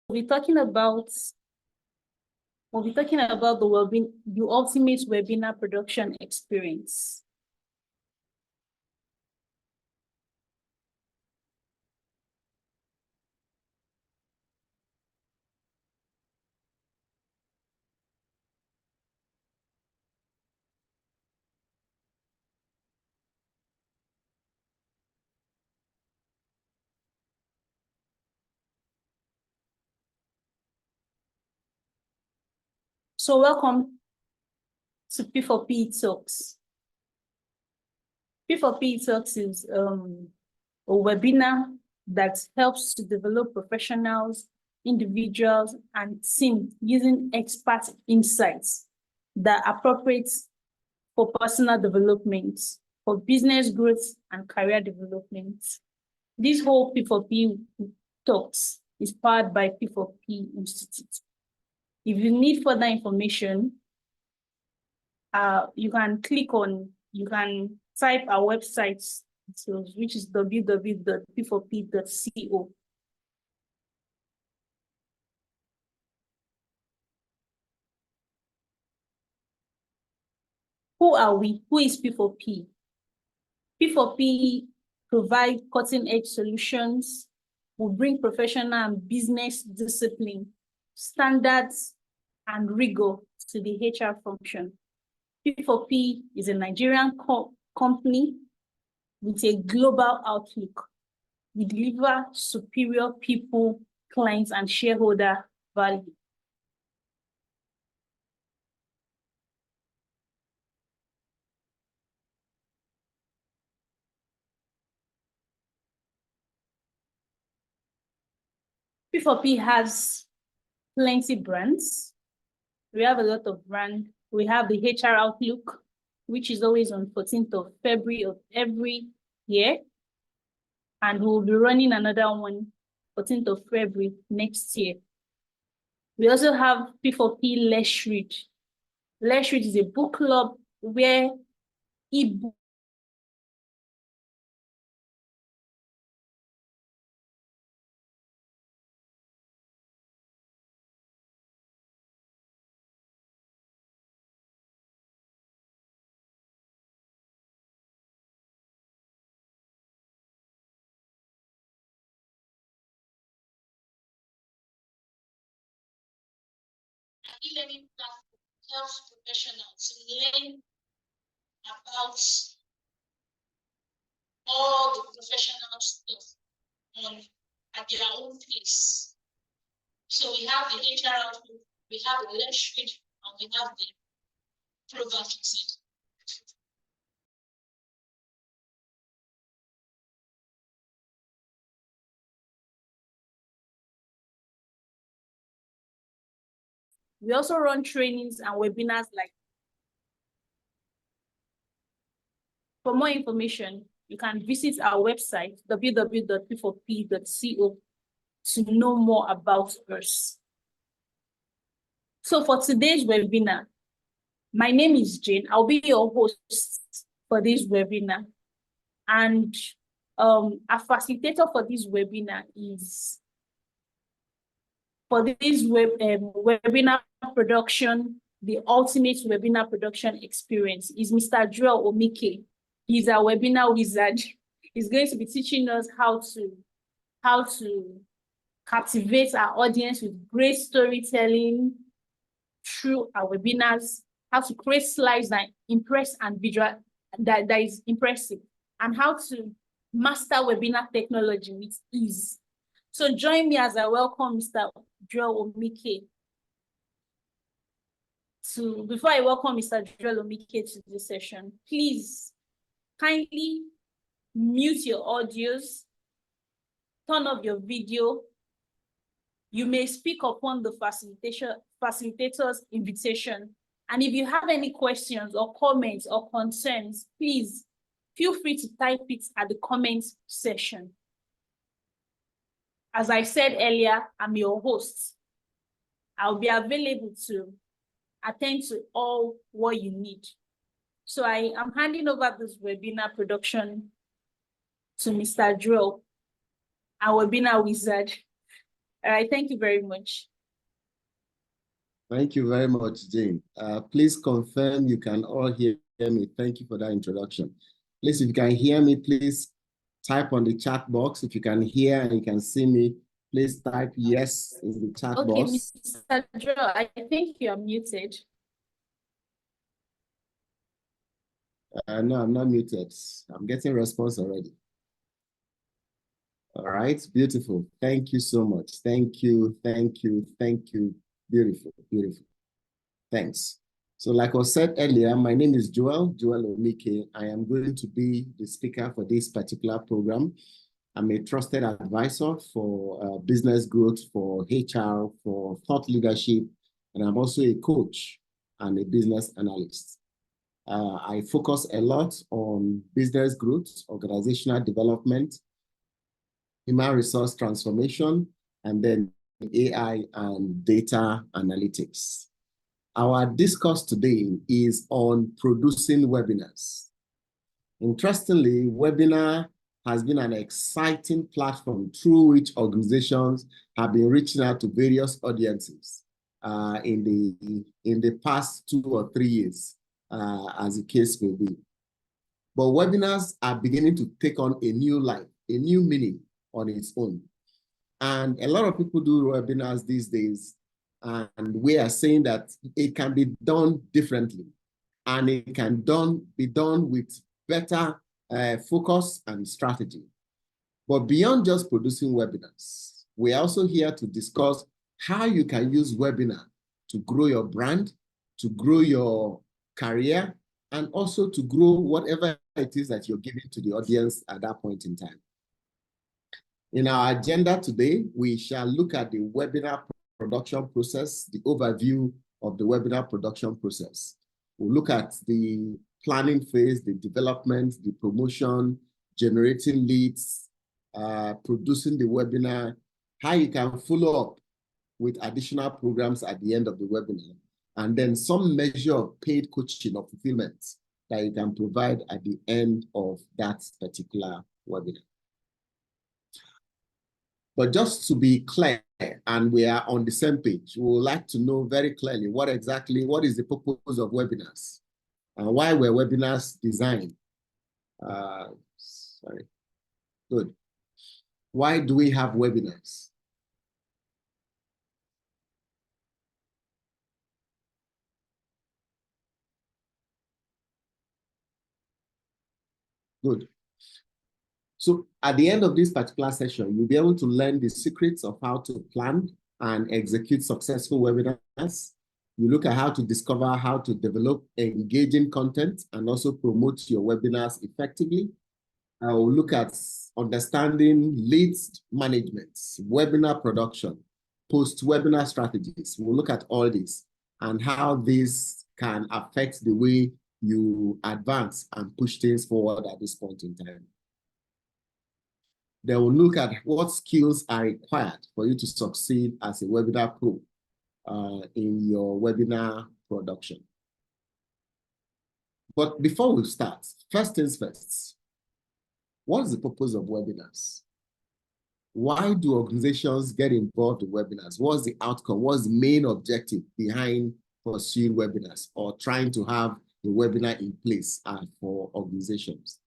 we'll be talking about the ultimate webinar production experience. So welcome to P4PETalks. P4PETalks is a webinar that helps to develop professionals, individuals, and teams using expert insights that are appropriate for personal development, for business growth, and career development. This whole P4P Talks is powered by P4P Institute. If you need further information, you can type our website, which is www.p4p.co. Who are we? Who is P4P? P4P provide cutting-edge solutions, will bring professional and business discipline, standards, and rigor to the HR function. P4P is a Nigerian company with a global outlook. We deliver superior people, clients, and shareholder value. P4P has plenty brands. We have a lot of brands. We have the HR Outlook, which is always on 14th of February of every year. And we'll be running another one 14th of February next year. We also have P4P Let's Read. Let's Read is a book club where ebook e-learning platform helps professionals to learn about all the professional stuff at their own pace. So we have the HR Outlook, we have the Let's Read, and we have the Proversity. We also run trainings and webinars like. For more information, you can visit our website, www.p4p.co, to know more about us. So for today's webinar, my name is Jane. I'll be your host for this webinar. And a facilitator for this webinar is, for this webinar production, the ultimate webinar production experience is Mr. Joel Omike. He's a webinar wizard. He's going to be teaching us how to captivate our audience with great storytelling through our webinars, how to create slides that impress and visual that is impressive, and how to master webinar technology with ease. So join me as I welcome Mr. Joel Omike. Before I welcome Mr. Joel Omike to this session, please kindly mute your audios, turn off your video. You may speak upon the facilitator's invitation. And if you have any questions or comments or concerns, please feel free to type it at the comments section. As I said earlier, I'm your host. I'll be available to attend to all what you need. So I am handing over this webinar production to Mr. Joel, our webinar wizard. All right, thank you very much. Thank you very much, Jane. Please confirm you can all hear me. Thank you for that introduction. Please, if you can hear me, please type on the chat box. If you can hear and you can see me, please type yes in the chat box. Okay, Mr. Joe, I think you are muted. No, I'm not muted. I'm getting response already. All right, beautiful. Thank you so much. Thank you, thank you, thank you. Beautiful, beautiful. Thanks. So like I said earlier, my name is Joel Omike. I am going to be the speaker for this particular program. I'm a trusted advisor for business growth, for HR, for thought leadership, and I'm also a coach and a business analyst. I focus a lot on business growth, organizational development, human resource transformation, and then AI and data analytics. Our discourse today is on producing webinars. Interestingly, webinar has been an exciting platform through which organizations have been reaching out to various audiences in the past 2 or 3 years, as the case may be. But webinars are beginning to take on a new life, a new meaning on its own. And a lot of people do webinars these days, and we are saying that it can be done differently, and it can be done with better focus and strategy. But beyond just producing webinars, we're also here to discuss how you can use webinar to grow your brand, to grow your career, and also to grow whatever it is that you're giving to the audience at that point in time. In our agenda today, we shall look at the webinar production process, the overview of the webinar production process. We'll look at the planning phase, the development, the promotion, generating leads, producing the webinar, how you can follow up with additional programs at the end of the webinar, and then some measure of paid coaching or fulfillment that you can provide at the end of that particular webinar. But just to be clear, and we are on the same page, we would like to know very clearly what is the purpose of webinars, and why were webinars designed? Good. Why do we have webinars? Good. So at the end of this particular session, you'll be able to learn the secrets of how to plan and execute successful webinars. You look at how to discover how to develop engaging content and also promote your webinars effectively. We'll look at understanding leads management, webinar production, post-webinar strategies. We'll look at all this and how this can affect the way you advance and push things forward at this point in time. Then we'll look at what skills are required for you to succeed as a webinar pro in your webinar production. But before we start, first things first, what is the purpose of webinars? Why do organizations get involved in webinars? What's the outcome? What's the main objective behind pursuing webinars or trying to have a webinar in place for organizations?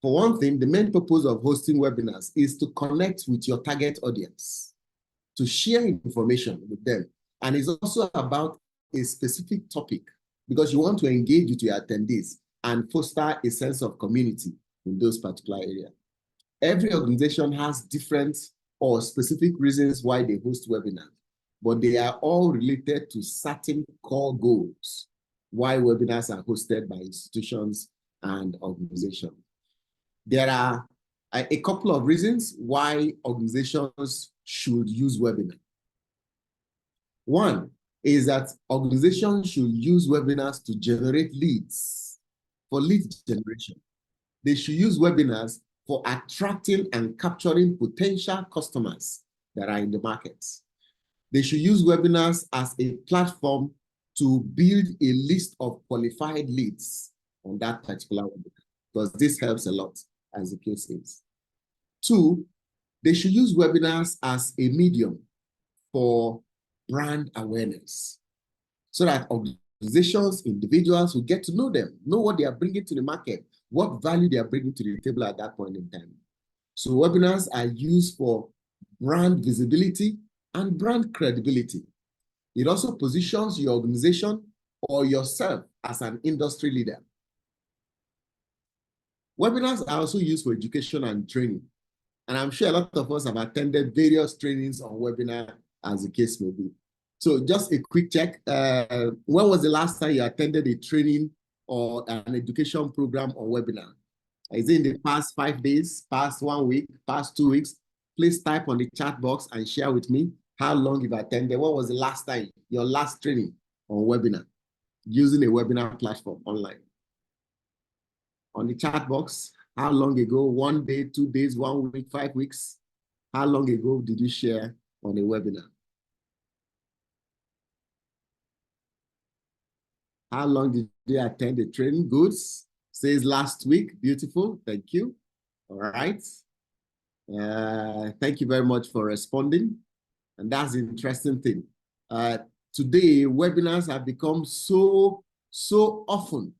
For one thing, the main purpose of hosting webinars is to connect with your target audience, to share information with them. And it's also about a specific topic because you want to engage with your attendees and foster a sense of community in those particular areas. Every organization has different or specific reasons why they host webinars, but they are all related to certain core goals why webinars are hosted by institutions and organizations. There are a couple of reasons why organizations should use webinars. One is that organizations should use webinars to generate leads, for lead generation. They should use webinars for attracting and capturing potential customers that are in the market. They should use webinars as a platform to build a list of qualified leads on that particular webinar, because this helps a lot, as the case is. Two, They should use webinars as a medium for brand awareness so that organizations, individuals will get to know them, know what they are bringing to the market, what value they are bringing to the table at that point in time. So webinars are used for brand visibility and brand credibility. It also positions your organization or yourself as an industry leader. Webinars are also used for education and training. And I'm sure a lot of us have attended various trainings on webinar, as the case may be. So just a quick check. When was the last time you attended a training or an education program on webinar? Is it in the past 5 days, past 1 week, past 2 weeks? Please type on the chat box and share with me how long you've attended. What was the last time, your last training on webinar, using a webinar platform online? On the chat box, how long ago? 1 day, 2 days, 1 week, 5 weeks? How long ago did you share on a webinar? How long did you attend the training? Good. Says last week. Beautiful. Thank you. All right. Thank you very much for responding. And that's the interesting thing. Today, webinars have become so often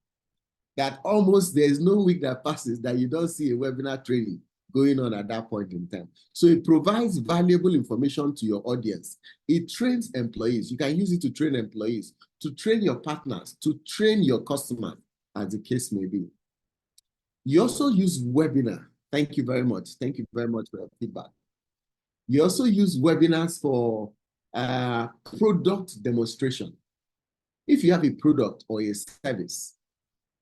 that almost there's no week that passes that you don't see a webinar training going on at that point in time. So it provides valuable information to your audience. It trains employees. You can use it to train employees, to train your partners, to train your customers, as the case may be. You also use webinar. Thank you very much. Thank you very much for your feedback. You also use webinars for product demonstration. If you have a product or a service,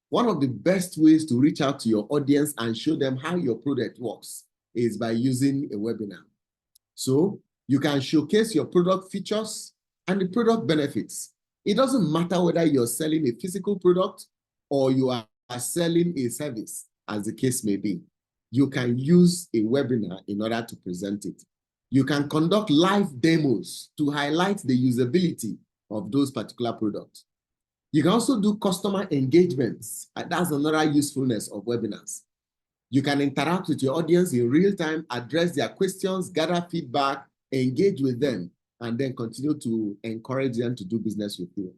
one of the best ways to reach out to your audience and show them how your product works is by using a webinar. So you can showcase your product features and the product benefits. It doesn't matter whether you're selling a physical product or you are selling a service, as the case may be. You can use a webinar in order to present it. You can conduct live demos to highlight the usability of those particular products. You can also do customer engagements. That's another usefulness of webinars. You can interact with your audience in real time, address their questions, gather feedback, engage with them, and then continue to encourage them to do business with you.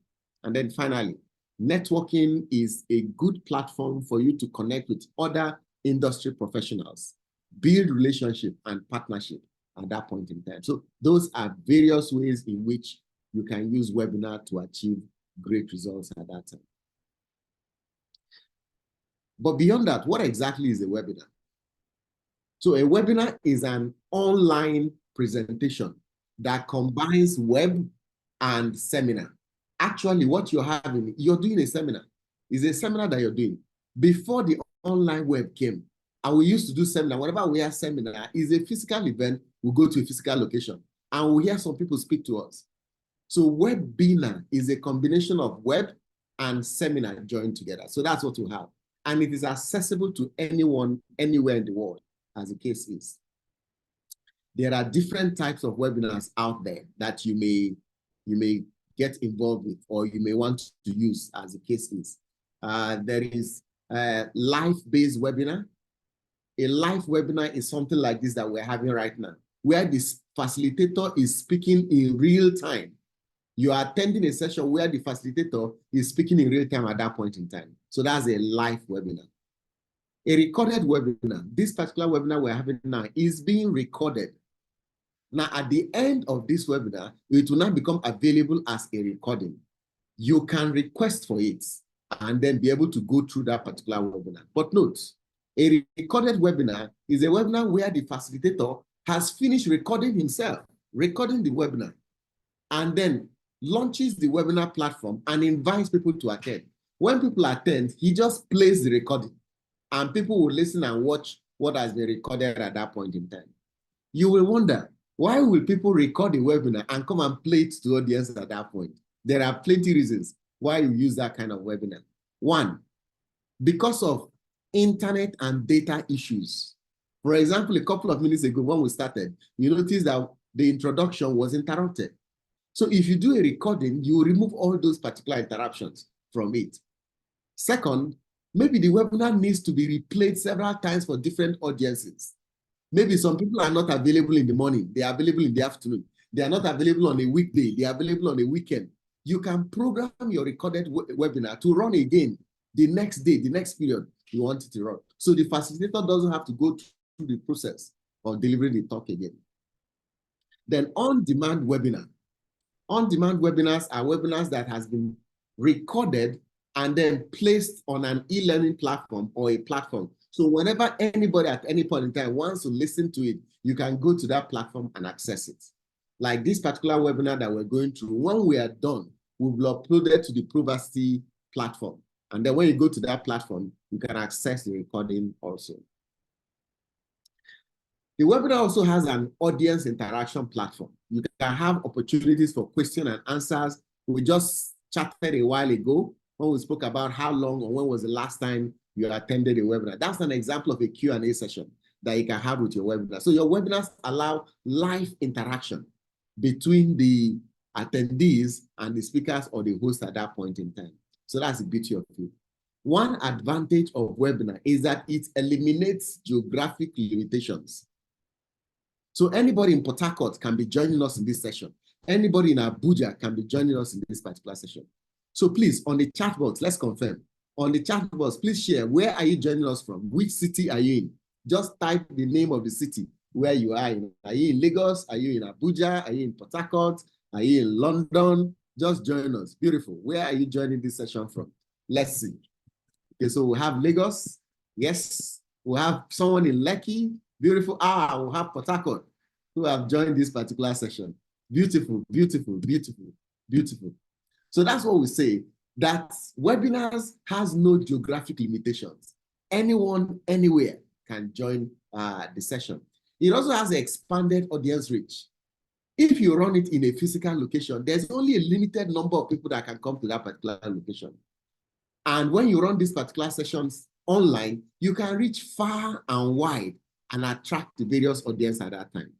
And then finally, networking is a good platform for you to connect with other industry professionals, build relationship and partnership at that point in time. So those are various ways in which you can use webinar to achieve great results at that time. But beyond that, what exactly is a webinar? So a webinar is an online presentation that combines web and seminar. Actually, what you're doing a seminar. Is a seminar that you're doing. Before the online web came, and we used to do seminar, whenever we have seminar, is a physical event, we go to a physical location, and we hear some people speak to us. So webinar is a combination of web and seminar joined together. So that's what you have. And it is accessible to anyone, anywhere in the world, as the case is. There are different types of webinars out there that you may get involved with or you may want to use, as the case is. There is a live-based webinar. A live webinar is something like this that we're having right now, where this facilitator is speaking in real time. You are attending a session where the facilitator is speaking in real time at that point in time. So that's a live webinar. A recorded webinar, this particular webinar we're having now is being recorded. Now, at the end of this webinar, it will now become available as a recording. You can request for it and then be able to go through that particular webinar. But note, a recorded webinar is a webinar where the facilitator has finished recording himself, recording the webinar, and then launches the webinar platform and invites people to attend. When people attend, he just plays the recording and people will listen and watch what has been recorded at that point in time. You will wonder, why will people record a webinar and come and play it to the audience at that point? There are plenty of reasons why you use that kind of webinar. One, because of internet and data issues. For example, a couple of minutes ago when we started, you noticed that the introduction was interrupted. So if you do a recording, you remove all those particular interruptions from it. Second, maybe the webinar needs to be replayed several times for different audiences. Maybe some people are not available in the morning. They are available in the afternoon. They are not available on a weekday. They are available on a weekend. You can program your recorded webinar to run again the next day, the next period you want it to run. So the facilitator doesn't have to go through the process of delivering the talk again. Then on-demand webinar. On-demand webinars are webinars that has been recorded and then placed on an e-learning platform or a platform. So whenever anybody at any point in time wants to listen to it, you can go to that platform and access it. Like this particular webinar that we're going through, when we are done, we will upload it to the Provasti platform. And then when you go to that platform, you can access the recording also. The webinar also has an audience interaction platform. You can have opportunities for question and answers. We just chatted a while ago when we spoke about how long or when was the last time you attended a webinar. That's an example of a Q&A session that you can have with your webinar. So your webinars allow live interaction between the attendees and the speakers or the host at that point in time. So that's the beauty of it. One advantage of webinar is that it eliminates geographic limitations. So anybody in Port Harcourt can be joining us in this session. Anybody in Abuja can be joining us in this particular session. So please, on the chat box, let's confirm. On the chat box, please share, where are you joining us from? Which city are you in? Just type the name of the city where you are in. Are you in Lagos? Are you in Abuja? Are you in Port Harcourt? Are you in London? Just join us. Beautiful. Where are you joining this session from? Let's see. Okay, so we have Lagos. Yes. We have someone in Lekki. Beautiful. We'll have Port Harcourt who have joined this particular session. Beautiful, beautiful, beautiful, beautiful. So that's what we say, that webinars has no geographic limitations. Anyone, anywhere can join the session. It also has an expanded audience reach. If you run it in a physical location, there's only a limited number of people that can come to that particular location. And when you run these particular sessions online, you can reach far and wide and attract the various audience at that time.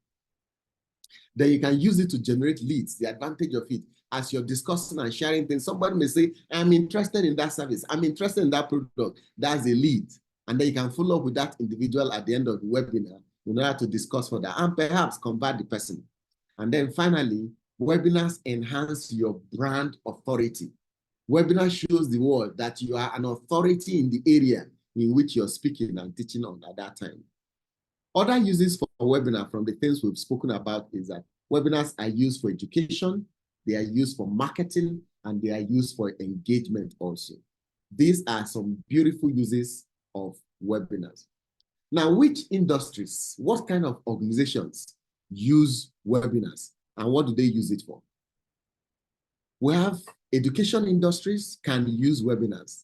Then you can use it to generate leads. The advantage of it, as you're discussing and sharing things, somebody may say, I'm interested in that service. I'm interested in that product. That's a lead. And then you can follow up with that individual at the end of the webinar in order to discuss further and perhaps convert the person. And then finally, webinars enhance your brand authority. Webinar shows the world that you are an authority in the area in which you're speaking and teaching on at that time. Other uses for webinar from the things we've spoken about is that webinars are used for education, they are used for marketing, and they are used for engagement also. These are some beautiful uses of webinars. Now, which industries, what kind of organizations use webinars and what do they use it for? We have education industries can use webinars.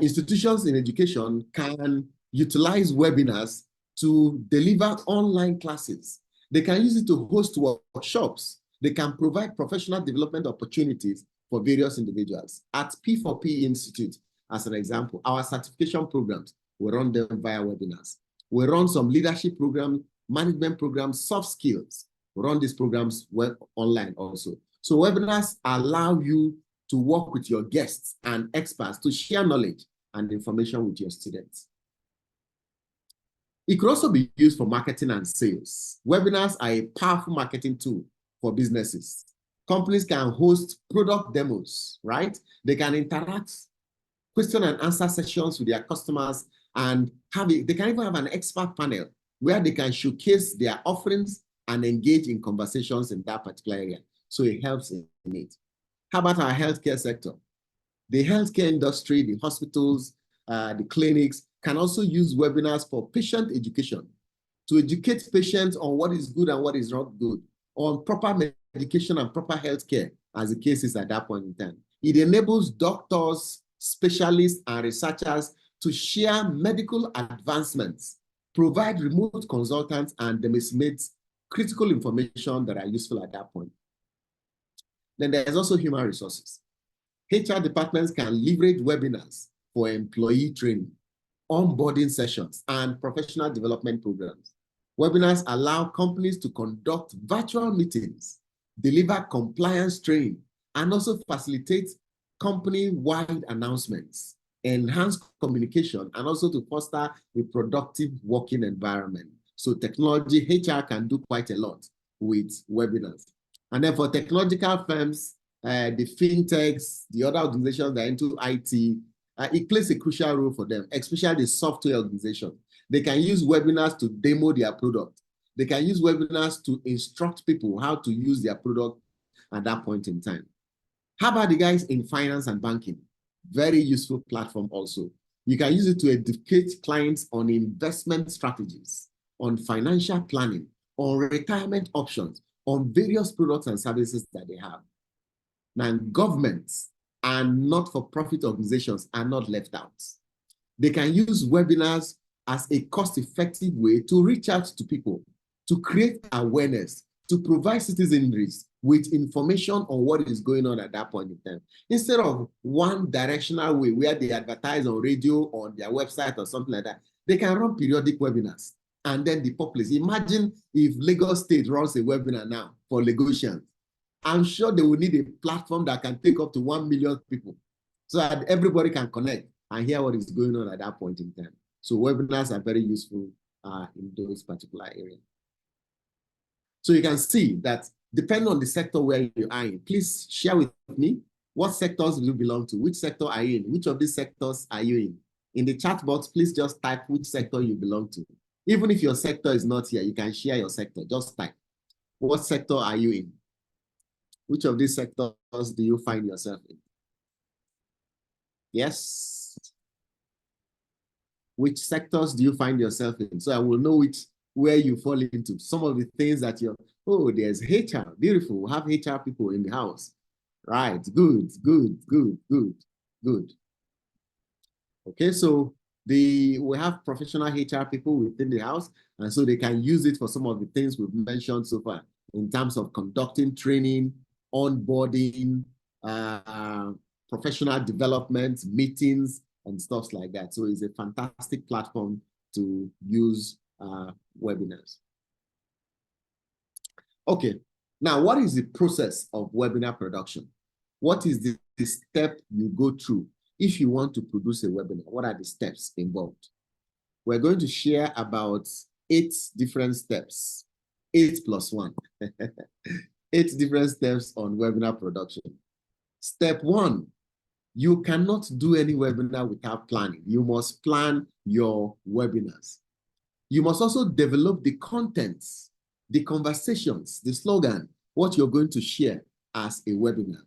Institutions in education can utilize webinars to deliver online classes. They can use it to host workshops. They can provide professional development opportunities for various individuals. At P4P Institute, as an example, our certification programs, we run them via webinars. We run some leadership programs, management programs, soft skills. We run these programs online also. So webinars allow you to work with your guests and experts to share knowledge and information with your students. It could also be used for marketing and sales. Webinars are a powerful marketing tool for businesses. Companies can host product demos, right? They can interact, question and answer sessions with their customers, and they can even have an expert panel where they can showcase their offerings and engage in conversations in that particular area. So it helps in it. How about our healthcare sector? The healthcare industry, the hospitals, the clinics can also use webinars for patient education, to educate patients on what is good and what is not good, on proper medication and proper healthcare, as the case is at that point in time. It enables doctors, specialists, and researchers to share medical advancements, provide remote consultants, and disseminate critical information that are useful at that point. Then there's also human resources. HR departments can leverage webinars for employee training, onboarding sessions, and professional development programs. Webinars allow companies to conduct virtual meetings, deliver compliance training, and also facilitate company-wide announcements, enhance communication, and also to foster a productive working environment. So technology, HR can do quite a lot with webinars. And then for technological firms, the fintechs, the other organizations that are into IT, it plays a crucial role for them, especially the software organization. They can use webinars to demo their product. They can use webinars to instruct people how to use their product at that point in time. How about the guys in finance and banking? Very useful platform also. You can use it to educate clients on investment strategies, on financial planning, on retirement options, on various products and services that they have. Now, governments and not-for-profit organizations are not left out. They can use webinars as a cost-effective way to reach out to people, to create awareness, to provide citizenry with information on what is going on at that point in time. Instead of one directional way where they advertise on radio, on their website or something like that, they can run periodic webinars. And then the populace, imagine if Lagos State runs a webinar now for Lagosians. I'm sure they will need a platform that can take up to 1 million people so that everybody can connect and hear what is going on at that point in time. So webinars are very useful in those particular areas. So you can see that depending on the sector where you are in, please share with me what sectors do you belong to, which sector are you in, which of these sectors are you in. In the chat box, please just type which sector you belong to. Even if your sector is not here, you can share your sector, just type. What sector are you in? Which of these sectors do you find yourself in? Yes. Which sectors do you find yourself in? So I will know where you fall into. Some of the things that oh, there's HR, beautiful. We have HR people in the house. Right, good. Okay, so we have professional HR people within the house, and so they can use it for some of the things we've mentioned so far in terms of conducting training, onboarding, professional development, meetings, and stuff like that. So it's a fantastic platform to use webinars. Okay, now what is the process of webinar production? What is the step you go through if you want to produce a webinar? What are the steps involved? We're going to share about 8 different steps, 8 plus 1. 8 different steps on webinar production. Step 1, you cannot do any webinar without planning. You must plan your webinars. You must also develop the contents, the conversations, the slogan, what you're going to share as a webinar.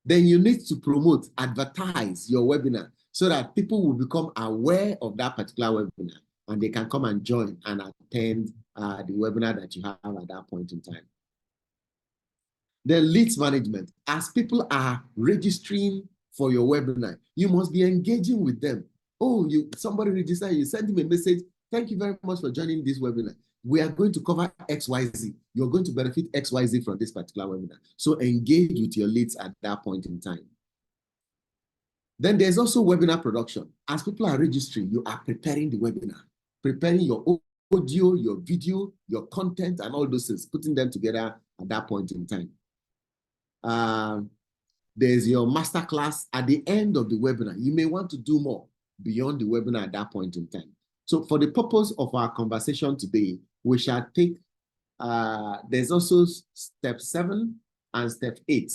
Then you need to promote, advertise your webinar so that people will become aware of that particular webinar and they can come and join and attend the webinar that you have at that point in time. Then leads management. As people are registering for your webinar, you must be engaging with them. Oh, somebody registered, you send him a message. Thank you very much for joining this webinar. We are going to cover XYZ. You're going to benefit XYZ from this particular webinar. So engage with your leads at that point in time. Then there's also webinar production. As people are registering, you are preparing the webinar, preparing your audio, your video, your content, and all those things, putting them together at that point in time. There's your masterclass at the end of the webinar. You may want to do more beyond the webinar at that point in time. So for the purpose of our conversation today, we shall take, there's also step 7 and step 8,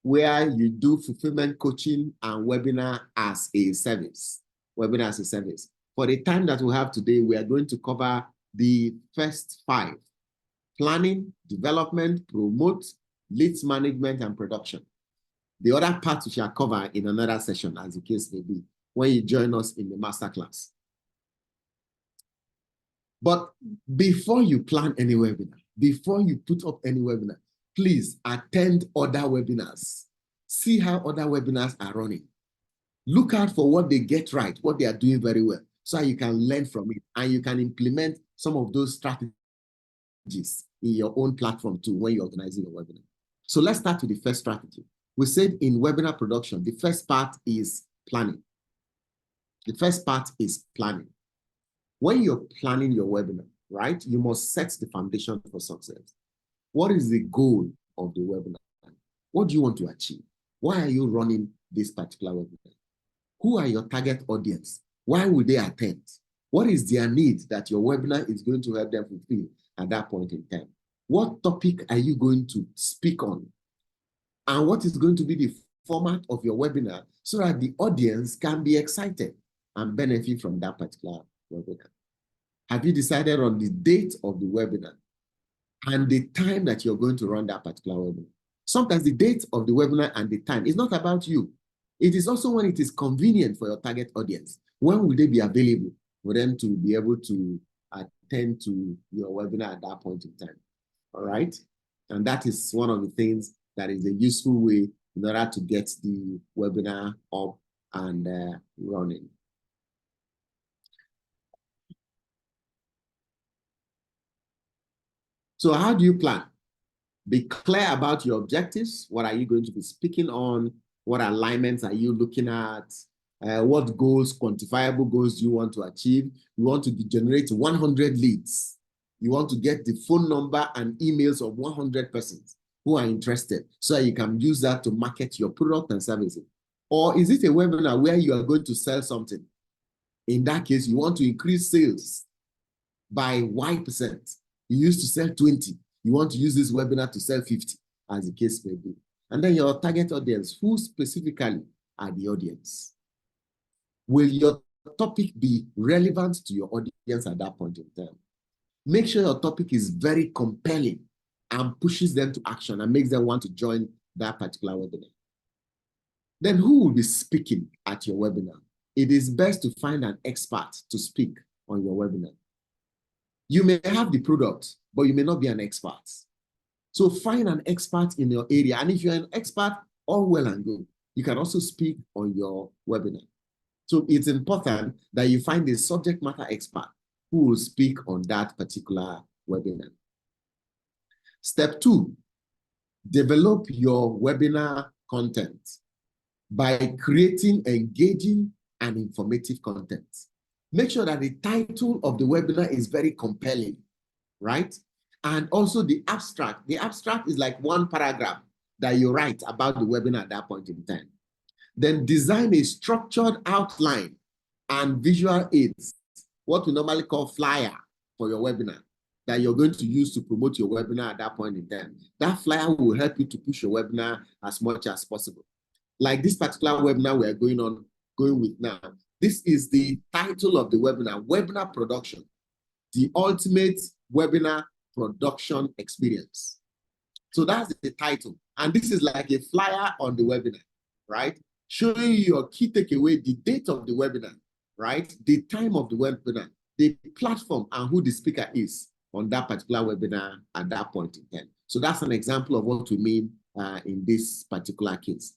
where you do fulfillment coaching and webinar as a service. Webinar as a service. For the time that we have today, we are going to cover the first 5: planning, development, promote, leads management, and production. The other parts we shall cover in another session, as the case may be, when you join us in the masterclass. But before you plan any webinar, before you put up any webinar, please attend other webinars. See how other webinars are running. Look out for what they get right, what they are doing very well, so you can learn from it and you can implement some of those strategies in your own platform too when you're organizing your webinar. So let's start with the first strategy. We said in webinar production, the first part is planning. The first part is planning. When you're planning your webinar, right, you must set the foundation for success. What is the goal of the webinar? What do you want to achieve? Why are you running this particular webinar? Who are your target audience? Why will they attend? What is their need that your webinar is going to help them fulfill at that point in time? What topic are you going to speak on? And what is going to be the format of your webinar so that the audience can be excited and benefit from that particular webinar? Have you decided on the date of the webinar and the time that you're going to run that particular webinar? Sometimes the date of the webinar and the time is not about you. It is also when it is convenient for your target audience. When will they be available for them to be able to attend to your webinar at that point in time? All right? And that is one of the things that is a useful way in order to get the webinar up and running. So how do you plan? Be clear about your objectives. What are you going to be speaking on? What alignments are you looking at? What goals, quantifiable goals do you want to achieve? You want to generate 100 leads. You want to get the phone number and emails of 100 persons who are interested so that you can use that to market your product and services. Or is it a webinar where you are going to sell something? In that case, you want to increase sales by Y%. You used to sell 20. You want to use this webinar to sell 50, as the case may be. And then your target audience, who specifically are the audience? Will your topic be relevant to your audience at that point in time? Make sure your topic is very compelling and pushes them to action and makes them want to join that particular webinar. Then who will be speaking at your webinar? It is best to find an expert to speak on your webinar. You may have the product, but you may not be an expert. So find an expert in your area. And if you're an expert, all well and good. You can also speak on your webinar. So it's important that you find a subject matter expert who will speak on that particular webinar. Step 2, develop your webinar content by creating engaging and informative content. Make sure that the title of the webinar is very compelling, right? And also the abstract. The abstract is like one paragraph that you write about the webinar at that point in time. Then design a structured outline and visual aids, what we normally call flyer for your webinar, that you're going to use to promote your webinar at that point in time. That flyer will help you to push your webinar as much as possible. Like this particular webinar we're going with now. This is the title of the webinar, Webinar Production, the ultimate webinar production experience. So that's the title. And this is like a flyer on the webinar, right? Showing you your key takeaway, the date of the webinar, right? The time of the webinar, the platform, and who the speaker is on that particular webinar at that point in time. So that's an example of what we mean in this particular case.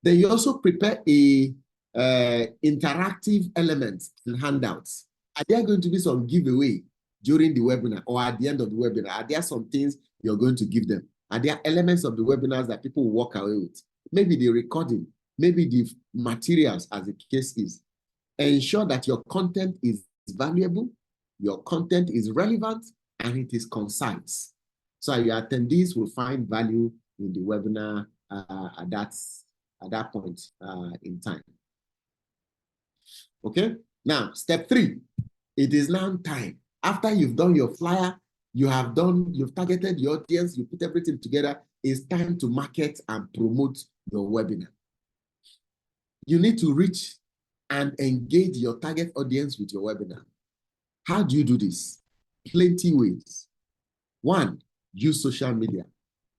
Then you also prepare a interactive elements and handouts. Are there going to be some giveaway during the webinar or at the end of the webinar? Are there some things you're going to give them? Are there elements of the webinars that people will walk away with? Maybe the recording, maybe the materials, as the case is. Ensure that your content is valuable, your content is relevant, and it is concise. So your attendees will find value in the webinar at that point in time. Okay, now step 3, it is now time. After you've done your flyer, you've targeted the audience, you put everything together, it's time to market and promote your webinar. You need to reach and engage your target audience with your webinar. How do you do this? Plenty ways. 1, use social media.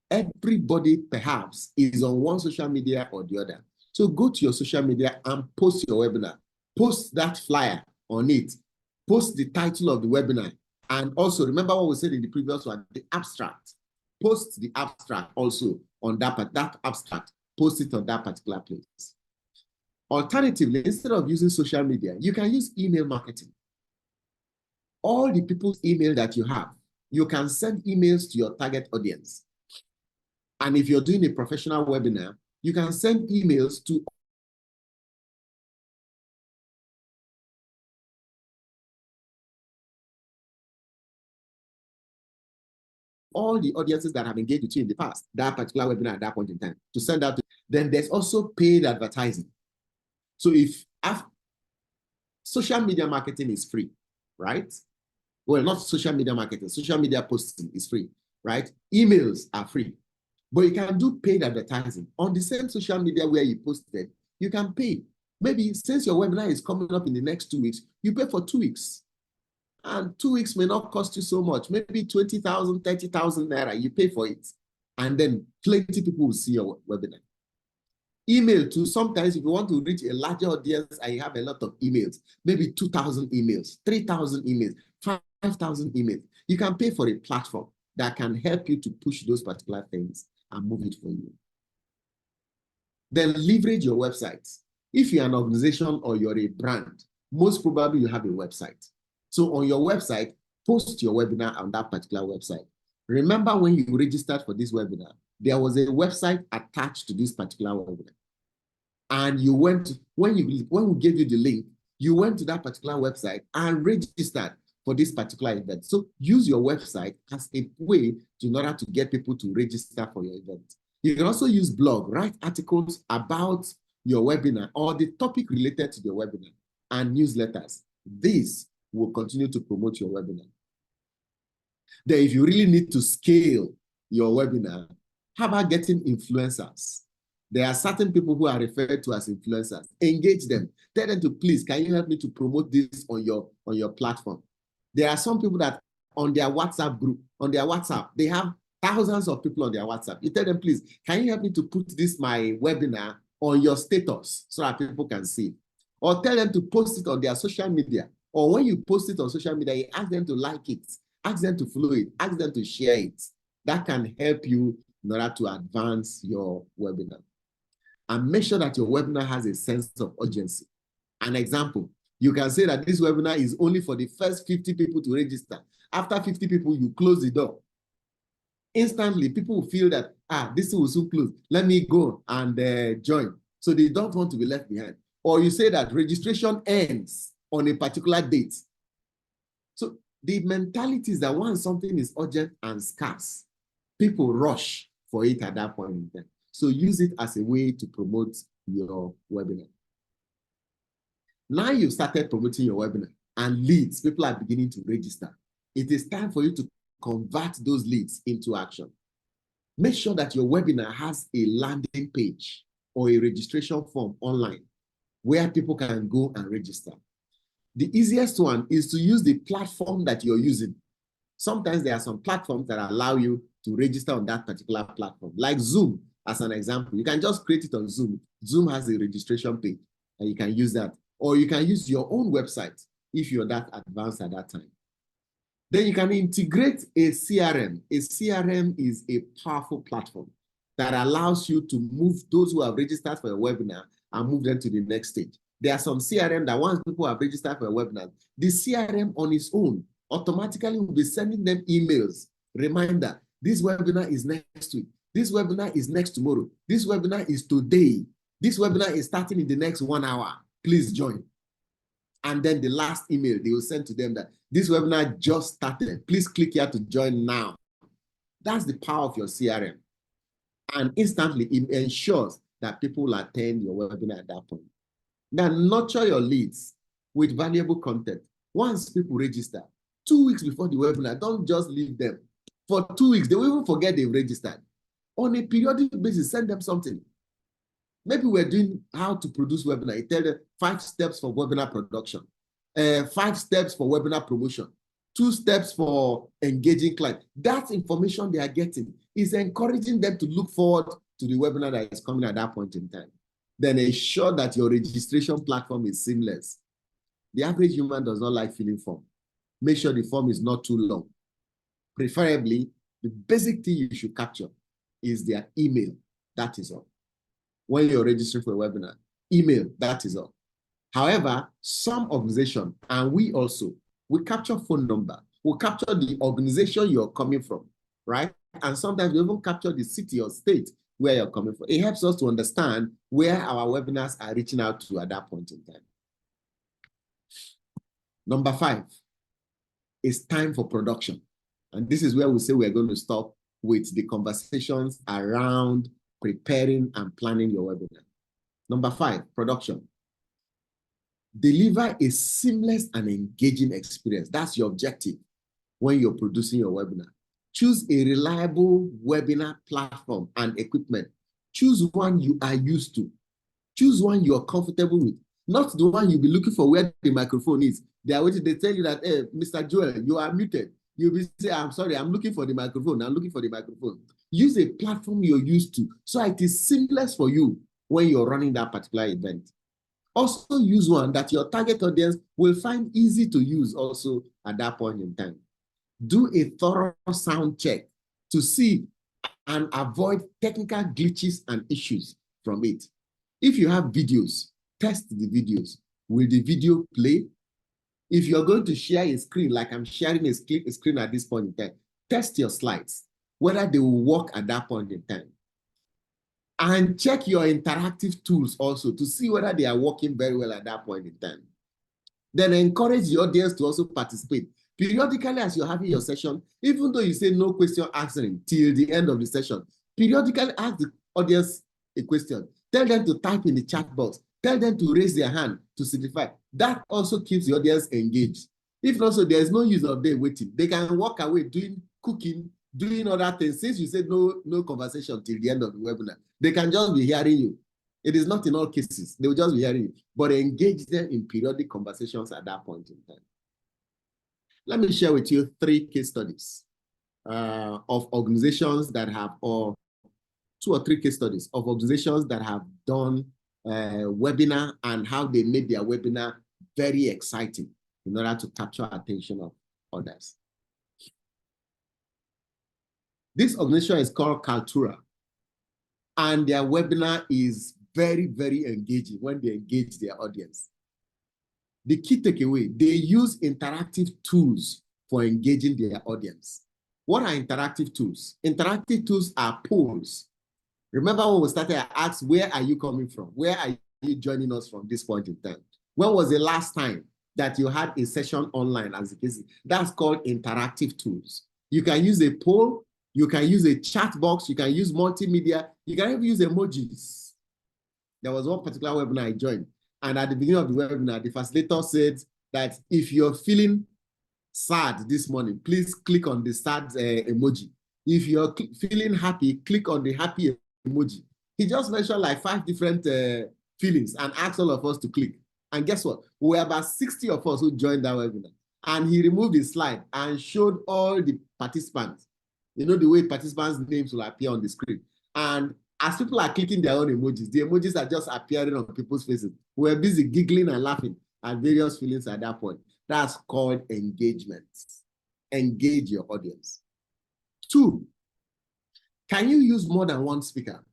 Everybody perhaps is on one social media or the other. So go to your social media and post your webinar. Post that flyer on it. Post the title of the webinar. And also remember what we said in the previous one, the abstract. Post the abstract also on that abstract. Post it on that particular place. Alternatively, instead of using social media, you can use email marketing. All the people's email that you have, you can send emails to your target audience. And if you're doing a professional webinar, you can send emails to all the audiences that have engaged with you in the past, that particular webinar at that point in time, to send out. Then there's also paid advertising. So if Social media marketing is free, right? Well, not social media marketing, social media posting is free, right? Emails are free, but you can do paid advertising on the same social media where you posted. You can pay. Maybe since your webinar is coming up in the next 2 weeks, you pay for 2 weeks. And 2 weeks may not cost you so much, maybe 20,000, 30,000 naira, you pay for it. And then plenty of people will see your webinar. Email too, sometimes if you want to reach a larger audience and you have a lot of emails, maybe 2,000 emails, 3,000 emails, 5,000 emails, you can pay for a platform that can help you to push those particular things and move it for you. Then leverage your website. If you're an organization or you're a brand, most probably you have a website. So on your website, post your webinar on that particular website. Remember when you registered for this webinar, there was a website attached to this particular webinar. And you went, when we gave you the link, you went to that particular website and registered for this particular event. So use your website as a way in order to get people to register for your event. You can also use blog, write articles about your webinar or the topic related to your webinar and newsletters. This will continue to promote your webinar. Then if you really need to scale your webinar, how about getting influencers? There are certain people who are referred to as influencers. Engage them. Tell them to, please, can you help me to promote this on your platform? There are some people that on their WhatsApp group, on their WhatsApp, they have thousands of people on their WhatsApp. You tell them, please, can you help me to put this, my webinar, on your status so that people can see it? Or tell them to post it on their social media. Or when you post it on social media, you ask them to like it, ask them to follow it, ask them to share it. That can help you in order to advance your webinar. And make sure that your webinar has a sense of urgency. An example, you can say that this webinar is only for the first 50 people to register. After 50 people, you close the door. Instantly, people will feel that, this will soon close. Let me go and join. So they don't want to be left behind. Or you say that registration ends on a particular date. So the mentality is that once something is urgent and scarce, people rush for it at that point in time. So use it as a way to promote your webinar. Now you've started promoting your webinar and leads, people are beginning to register. It is time for you to convert those leads into action. Make sure that your webinar has a landing page or a registration form online where people can go and register. The easiest one is to use the platform that you're using. Sometimes there are some platforms that allow you to register on that particular platform, like Zoom, as an example. You can just create it on Zoom. Zoom has a registration page, and you can use that. Or you can use your own website if you're that advanced at that time. Then you can integrate a CRM. A CRM is a powerful platform that allows you to move those who have registered for a webinar and move them to the next stage. There are some CRM that once people have registered for a webinar, the CRM on its own automatically will be sending them emails. Reminder, this webinar is next week. This webinar is next tomorrow. This webinar is today. This webinar is starting in the next 1 hour. Please join. And then the last email, they will send to them that this webinar just started. Please click here to join now. That's the power of your CRM. And instantly, it ensures that people will attend your webinar at that point. Now, nurture your leads with valuable content. Once people register, 2 weeks before the webinar, don't just leave them. For 2 weeks, they will even forget they've registered. On a periodic basis, send them something. Maybe we're doing how to produce webinar. You tell them 5 steps for webinar production, 5 steps for webinar promotion, 2 steps for engaging clients. That information they are getting is encouraging them to look forward to the webinar that is coming at that point in time. Then ensure that your registration platform is seamless. The average human does not like filling form. Make sure the form is not too long. Preferably, the basic thing you should capture is their email. That is all. When you're registering for a webinar, email, that is all. However, some organization, and we also, we capture phone number. We capture the organization you're coming from, right? And sometimes we even capture the city or state where you're coming from. It helps us to understand where our webinars are reaching out to at that point in time. Number 5, it's time for production. And this is where we say we're going to stop with the conversations around preparing and planning your webinar. Number 5, production. Deliver a seamless and engaging experience. That's your objective when you're producing your webinar. Choose a reliable webinar platform and equipment. Choose one you are used to. Choose one you're comfortable with, not the one you'll be looking for where the microphone is. They are waiting, they tell you that, hey, Mr. Joel, you are muted. You'll be saying, I'm sorry, I'm looking for the microphone. I'm looking for the microphone. Use a platform you're used to, so it is seamless for you when you're running that particular event. Also use one that your target audience will find easy to use also at that point in time. Do a thorough sound check to see and avoid technical glitches and issues from it. If you have videos, test the videos. Will the video play? If you're going to share a screen, like I'm sharing a screen at this point in time, test your slides, whether they will work at that point in time. And check your interactive tools also to see whether they are working very well at that point in time. Then encourage the audience to also participate. Periodically, as you're having your session, even though you say no question answering till the end of the session, periodically ask the audience a question. Tell them to type in the chat box. Tell them to raise their hand to signify. That also keeps the audience engaged. If not so, there's no use of them waiting. They can walk away doing cooking, doing other things. Since you said no conversation till the end of the webinar, they can just be hearing you. It is not in all cases. They will just be hearing you, but engage them in periodic conversations at that point in time. Let me share with you 3 case studies of organizations that have, or 2 or 3 case studies of organizations that have done webinar and how they made their webinar very exciting in order to capture attention of others. This organization is called Kaltura, and their webinar is very, very engaging when they engage their audience. The key takeaway, they use interactive tools for engaging their audience. What are interactive tools? Interactive tools are polls. Remember when we started, I asked, where are you coming from? Where are you joining us from this point in time? When was the last time that you had a session online as a case? That's called interactive tools. You can use a poll, you can use a chat box, you can use multimedia, you can even use emojis. There was one particular webinar I joined, and at the beginning of the webinar, the facilitator said that if you're feeling sad this morning, please click on the sad emoji. If you're feeling happy, click on the happy emoji. He just mentioned like 5 different feelings and asked all of us to click. And guess what? We were about 60 of us who joined that webinar. And he removed the slide and showed all the participants. You know the way participants' names will appear on the screen. And as people are clicking their own emojis, the emojis are just appearing on people's faces. We're busy giggling and laughing at various feelings at that point. That's called engagement. Engage your audience. 2, can you use more than one speaker?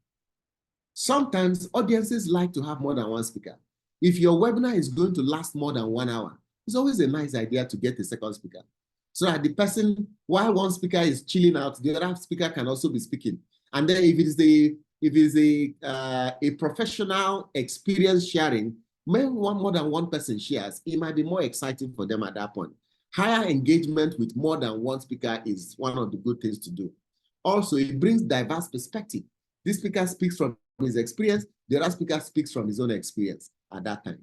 Sometimes audiences like to have more than one speaker. If your webinar is going to last more than 1 hour, it's always a nice idea to get a second speaker. So that the person, while one speaker is chilling out, the other speaker can also be speaking. And then if it is a professional experience sharing, when more than one person shares, it might be more exciting for them at that point. Higher engagement with more than one speaker is one of the good things to do. Also, it brings diverse perspective. This speaker speaks from his experience, the other speaker speaks from his own experience at that time.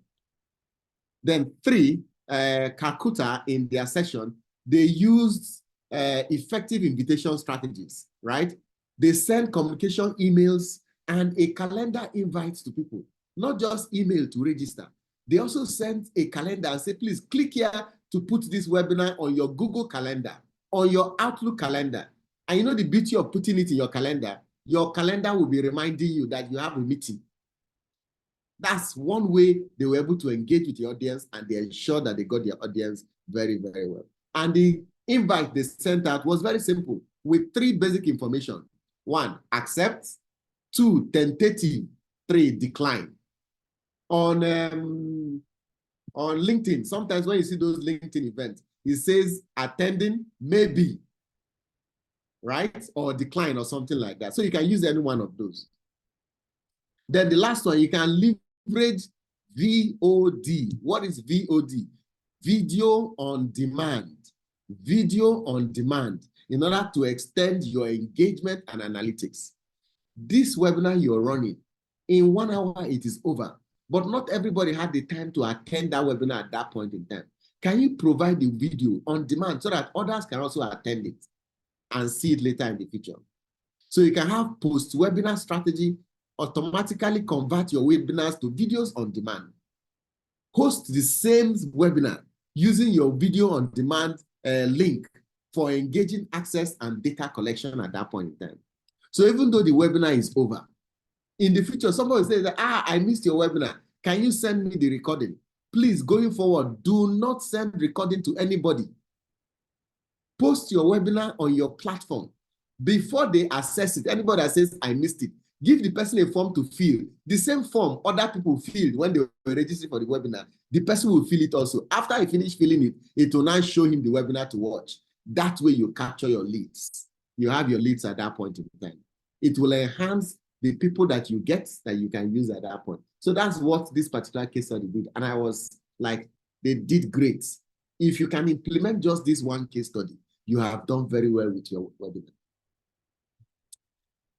Then 3, Calcutta in their session, they used effective invitation strategies, right? They send communication emails and a calendar invite to people, not just email to register. They also sent a calendar and say, please click here to put this webinar on your Google Calendar, on your Outlook calendar. And you know the beauty of putting it in your calendar will be reminding you that you have a meeting. That's one way they were able to engage with the audience, and they ensured that they got their audience very, very well. And the invite they sent out was very simple with 3 basic information. 1, accept. 2, tentative. 3, decline. On LinkedIn, sometimes when you see those LinkedIn events, it says attending, maybe, right? Or decline or something like that. So you can use any one of those. Then the last one, you can leverage VOD. What is VOD? Video on demand. Video on demand in order to extend your engagement and analytics. This webinar you're running, in 1 hour, it is over. but not everybody had the time to attend that webinar at that point in time. Can you provide the video on demand so that others can also attend it and see it later in the future? So you can have post-webinar strategy, automatically convert your webinars to videos on demand. Host the same webinar using your video on demand link for engaging access and data collection at that point in time. So even though the webinar is over, in the future, somebody will say that, I missed your webinar. Can you send me the recording? Please, going forward, do not send recording to anybody. Post your webinar on your platform. Before they access it, anybody that says, I missed it, give the person a form to fill. The same form other people filled when they were registering for the webinar, the person will fill it also. After he finished filling it, it will now show him the webinar to watch. That way you capture your leads. You have your leads at that point in time. It will enhance the people that you get that you can use at that point. So that's what this particular case study did. And I was like, they did great. If you can implement just this one case study, you have done very well with your webinar.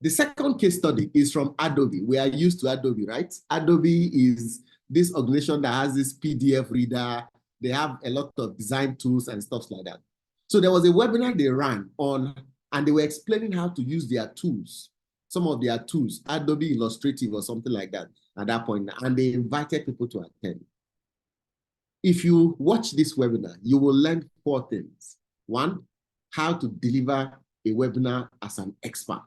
The second case study is from Adobe. We are used to Adobe, right? Adobe is this organization that has this PDF reader. They have a lot of design tools and stuff like that. So there was a webinar they ran on, and they were explaining how to use their tools, some of their tools, Adobe Illustrative or something like that at that point, and they invited people to attend. If you watch this webinar, you will learn 4 things. 1, how to deliver a webinar as an expert.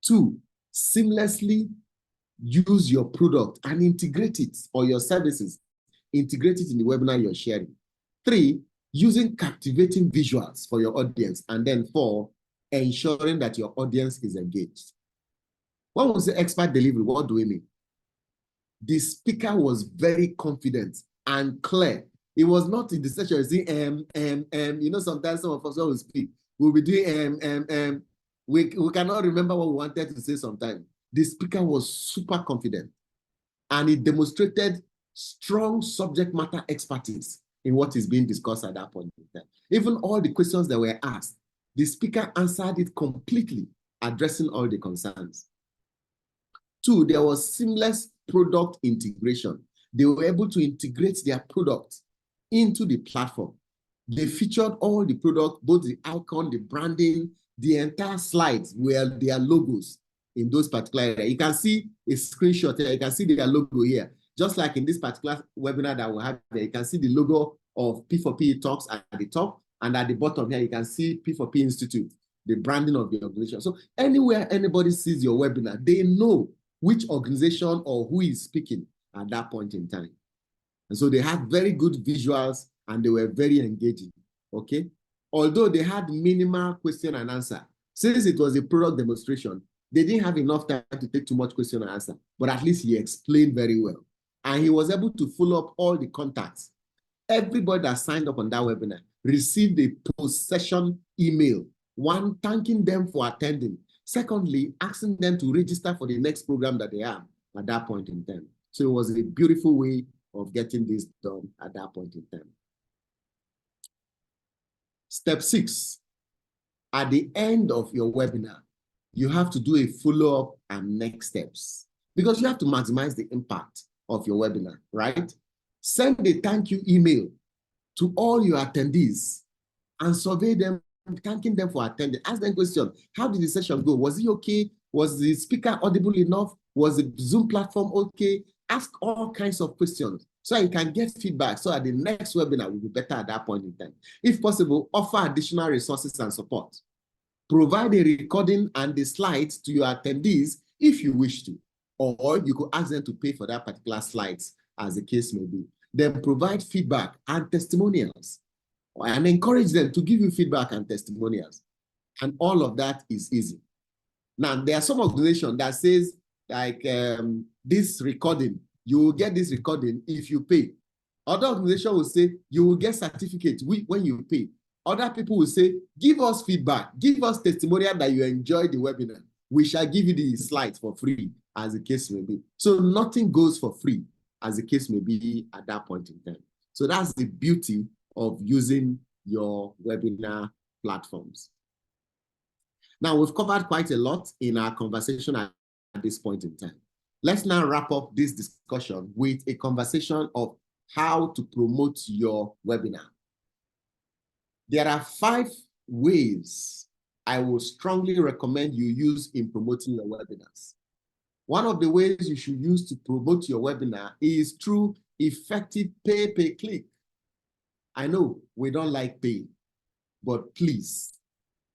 2, seamlessly use your product and integrate it, or your services, integrate it in the webinar you're sharing. 3, using captivating visuals for your audience. And then 4, ensuring that your audience is engaged. When we say expert delivery, what do we mean? The speaker was very confident and clear. It was not in the session saying, you know, sometimes some of us will speak, we'll be doing, we cannot remember what we wanted to say sometimes. The speaker was super confident, and it demonstrated strong subject matter expertise in what is being discussed at that point in time. Even all the questions that were asked, the speaker answered it completely, addressing all the concerns. 2, there was seamless product integration. They were able to integrate their product into the platform. They featured all the product, both the icon, the branding, the entire slides were their logos in those particular areas. You can see a screenshot here. You can see their logo here. Just like in this particular webinar that we have there, you can see the logo of P4PETalks at the top, and at the bottom here, you can see P4P Institute, the branding of the organization. So anywhere anybody sees your webinar, they know which organization or who is speaking at that point in time. And so they had very good visuals, and they were very engaging, okay? Although they had minimal question and answer, since it was a product demonstration, they didn't have enough time to take too much question and answer, but at least he explained very well. And he was able to follow up all the contacts. Everybody that signed up on that webinar received a post-session email, 1, thanking them for attending. Secondly, asking them to register for the next program that they have at that point in time. So it was a beautiful way of getting this done at that point in time. Step 6, at the end of your webinar, you have to do a follow-up and next steps, because you have to maximize the impact of your webinar, right? Send a thank you email to all your attendees and survey them, thanking them for attending. Ask them questions. How did the session go? Was it okay? Was the speaker audible enough? Was the Zoom platform okay? Ask all kinds of questions so you can get feedback, so that the next webinar will be better at that point in time. If possible, offer additional resources and support. Provide a recording and the slides to your attendees if you wish to, or you could ask them to pay for that particular slides, as the case may be. Then provide feedback and testimonials, and encourage them to give you feedback and testimonials. And all of that is easy. Now, there are some organizations that says, like, this recording, you will get this recording if you pay. Other organizations will say, you will get certificate when you pay. Other people will say, give us feedback, give us testimonial that you enjoyed the webinar. We shall give you the slides for free, as the case may be. So nothing goes for free, as the case may be at that point in time. So that's the beauty of using your webinar platforms. Now, we've covered quite a lot in our conversation at this point in time. Let's now wrap up this discussion with a conversation of how to promote your webinar. There are 5 ways I would strongly recommend you use in promoting your webinars. One of the ways you should use to promote your webinar is through effective pay-per-click. I know we don't like paying, but please,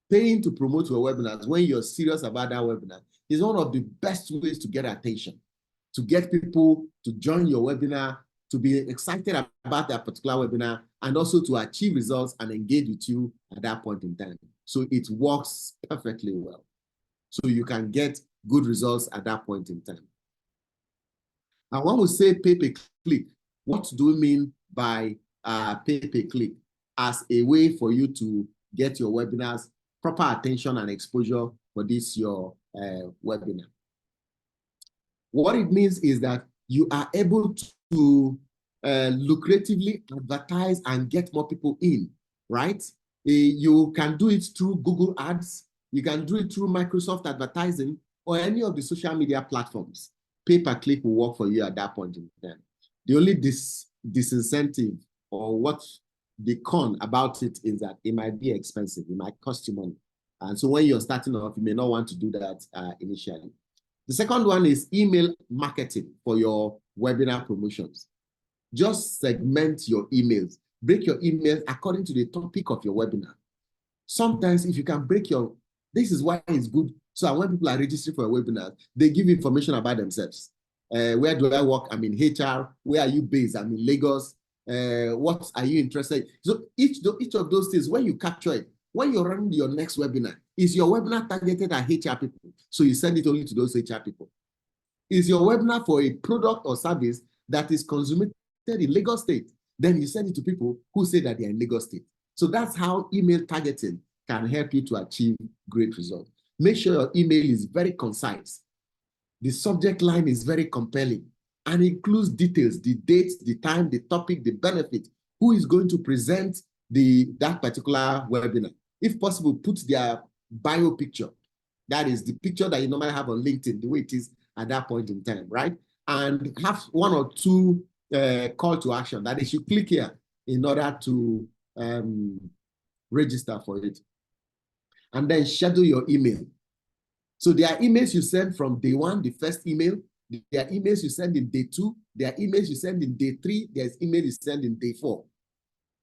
paying to promote your webinars when you're serious about that webinar is one of the best ways to get attention, to get people to join your webinar, to be excited about that particular webinar, and also to achieve results and engage with you at that point in time. So it works perfectly well. So you can get good results at that point in time. And when we say pay-per-click, what do we mean by pay-per-click as a way for you to get your webinars proper attention and exposure for this your webinar? What it means is that you are able to lucratively advertise and get more people in, right? You can do it through Google Ads, you can do it through Microsoft Advertising, or any of the social media platforms. Pay-per-click will work for you at that point in time. The only disincentive or what the con about it is that it might be expensive, it might cost you money. And so when you're starting off, you may not want to do that initially. The second one is email marketing for your webinar promotions. Just segment your emails. Break your emails according to the topic of your webinar. Sometimes if you can break this is why it's good. So when people are registering for a webinar, they give information about themselves. Where do I work? I'm in HR. Where are you based? I'm in Lagos. What are you interested in? So each of those things, when you capture it, when you're running your next webinar, is your webinar targeted at HR people? So you send it only to those HR people. Is your webinar for a product or service that is consumed in Lagos State? Then you send it to people who say that they're in Lagos State. So that's how email targeting can help you to achieve great results. Make sure your email is very concise. The subject line is very compelling and includes details, the date, the time, the topic, the benefit, who is going to present that particular webinar. If possible, put their bio picture. That is the picture that you normally have on LinkedIn, the way it is at that point in time, right? And have 1 or 2 call to action that they should click here in order to register for it. And then schedule your email. So there are emails you send from day 1, the first email. There are emails you send in day 2. There are emails you send in day 3. There's email you send in day 4.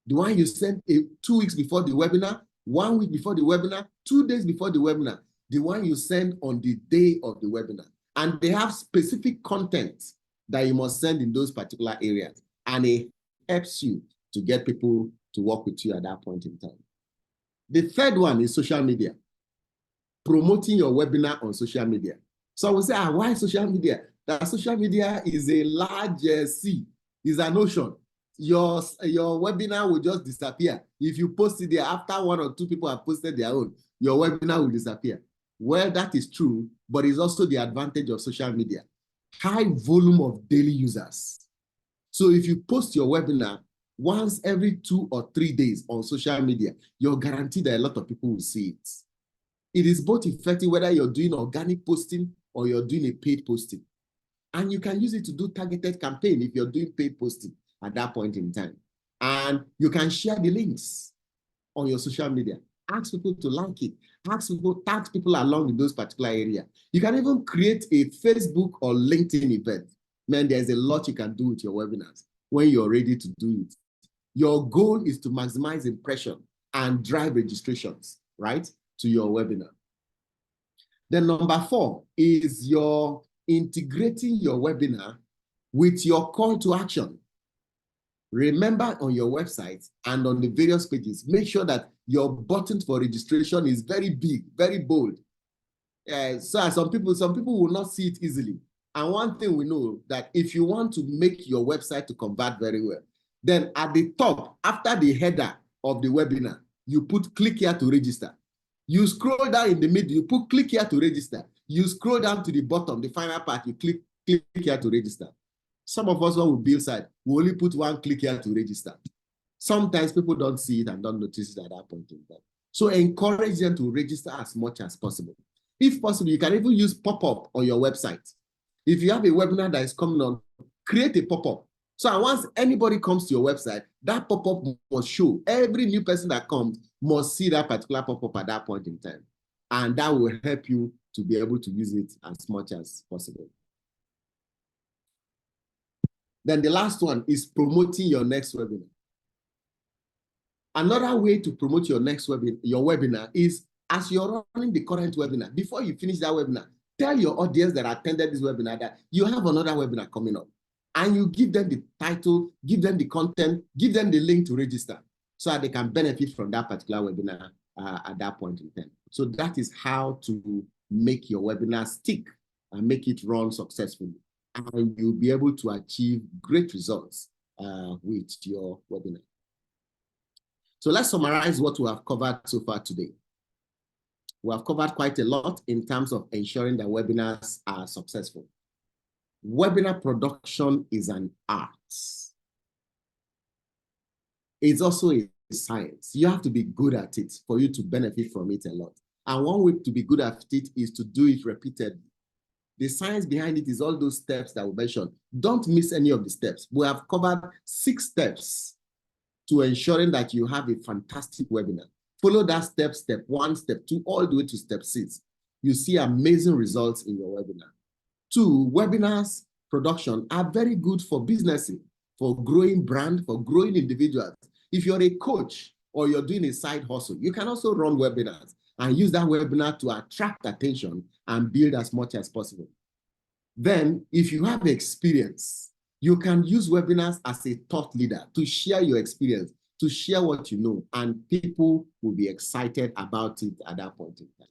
The one you send 2 weeks before the webinar, 1 week before the webinar, 2 days before the webinar. The one you send on the day of the webinar. And they have specific content that you must send in those particular areas. And it helps you to get people to work with you at that point in time. The third one is social media. Promoting your webinar on social media. So I will say, why social media? That social media is a large sea, is an ocean. Your webinar will just disappear. If you post it there, after 1 or 2 people have posted their own, your webinar will disappear. Well, that is true, but it's also the advantage of social media. High volume of daily users. So if you post your webinar once every 2 or 3 days on social media, you're guaranteed that a lot of people will see it. It is both effective whether you're doing organic posting or you're doing a paid posting. And you can use it to do targeted campaign if you're doing paid posting at that point in time. And you can share the links on your social media. Ask people to like it. Ask people, tag people along in those particular areas. You can even create a Facebook or LinkedIn event. Man, there's a lot you can do with your webinars when you're ready to do it. Your goal is to maximize impression and drive registrations, right, to your webinar. Then number 4 is your integrating your webinar with your call to action. Remember, on your website and on the various pages, make sure that your button for registration is very big, very bold. So some people will not see it easily. And one thing we know that if you want to make your website to convert very well, then at the top, after the header of the webinar, you put click here to register. You scroll down in the middle, you put click here to register. You scroll down to the bottom, the final part, you click here to register. Some of us, when we build site, we only put 1 click here to register. Sometimes people don't see it and don't notice it at that point in time. So encourage them to register as much as possible. If possible, you can even use pop-up on your website. If you have a webinar that is coming on, create a pop-up. So once anybody comes to your website, that pop-up must show. Every new person that comes must see that particular pop-up at that point in time. And that will help you to be able to use it as much as possible. Then the last one is promoting your next webinar. Another way to promote your next webinar is as you're running the current webinar, before you finish that webinar, tell your audience that attended this webinar that you have another webinar coming up. And you give them the title, give them the content, give them the link to register so that they can benefit from that particular webinar at that point in time. So that is how to make your webinar stick and make it run successfully. And you'll be able to achieve great results with your webinar. So let's summarize what we have covered so far today. We have covered quite a lot in terms of ensuring that webinars are successful. Webinar production is an art. It's also a science. You have to be good at it for you to benefit from it a lot. And one way to be good at it is to do it repeatedly. The science behind it is all those steps that we mentioned. Don't miss any of the steps. We have covered 6 steps to ensuring that you have a fantastic webinar. Follow that step 1, step 2, all the way to step 6. You see amazing results in your webinar. 2, webinars production are very good for businesses, for growing brand, for growing individuals. If you're a coach or you're doing a side hustle, you can also run webinars and use that webinar to attract attention and build as much as possible. Then, if you have experience, you can use webinars as a thought leader to share your experience, to share what you know, and people will be excited about it at that point in time.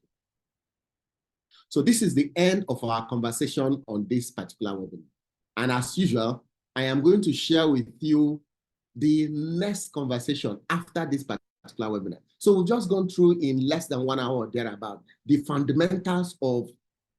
So this is the end of our conversation on this particular webinar. And as usual, I am going to share with you the next conversation after this particular webinar. So we've just gone through in less than 1 hour or thereabout the fundamentals of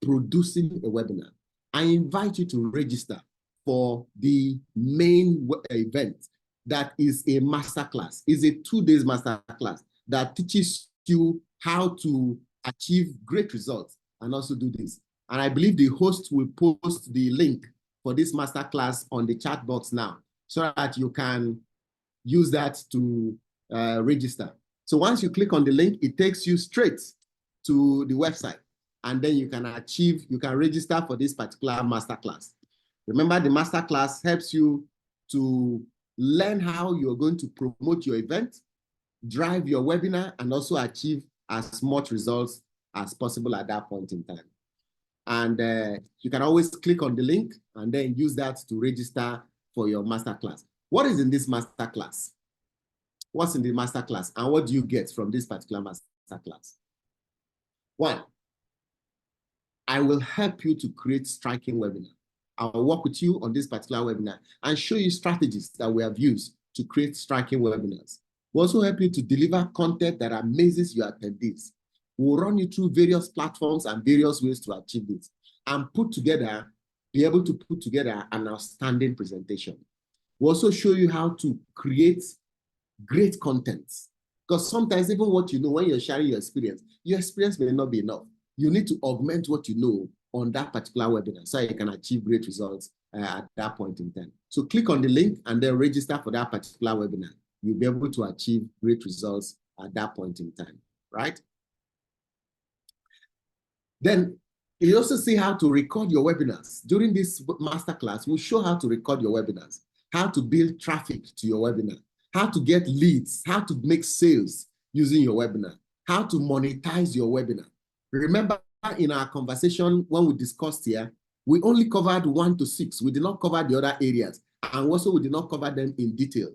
producing a webinar. I invite you to register for the main event that is a masterclass. It's a 2-day masterclass that teaches you how to achieve great results and also do this. And I believe the host will post the link for this masterclass on the chat box now so that you can use that to register. So once you click on the link, it takes you straight to the website. And then you can register for this particular masterclass. Remember, the masterclass helps you to learn how you're going to promote your event, drive your webinar, and also achieve as much results as possible at that point in time. And you can always click on the link and then use that to register for your masterclass. What is in this masterclass? What's in the masterclass, and what do you get from this particular masterclass? 1, I will help you to create striking webinar. I'll work with you on this particular webinar and show you strategies that we have used to create striking webinars. We'll also help you to deliver content that amazes your attendees. We'll run you through various platforms and various ways to achieve this and be able to put together an outstanding presentation. We'll also show you how to create great content. Because sometimes even what you know, when you're sharing your experience may not be enough. You need to augment what you know on that particular webinar so you can achieve great results at that point in time. So click on the link and then register for that particular webinar. You'll be able to achieve great results at that point in time, right? Then you also see how to record your webinars. During this masterclass, we'll show how to record your webinars, how to build traffic to your webinar, how to get leads, how to make sales using your webinar, how to monetize your webinar. Remember, in our conversation when we discussed here, we only covered 1 to 6. We did not cover the other areas. And also we did not cover them in detail.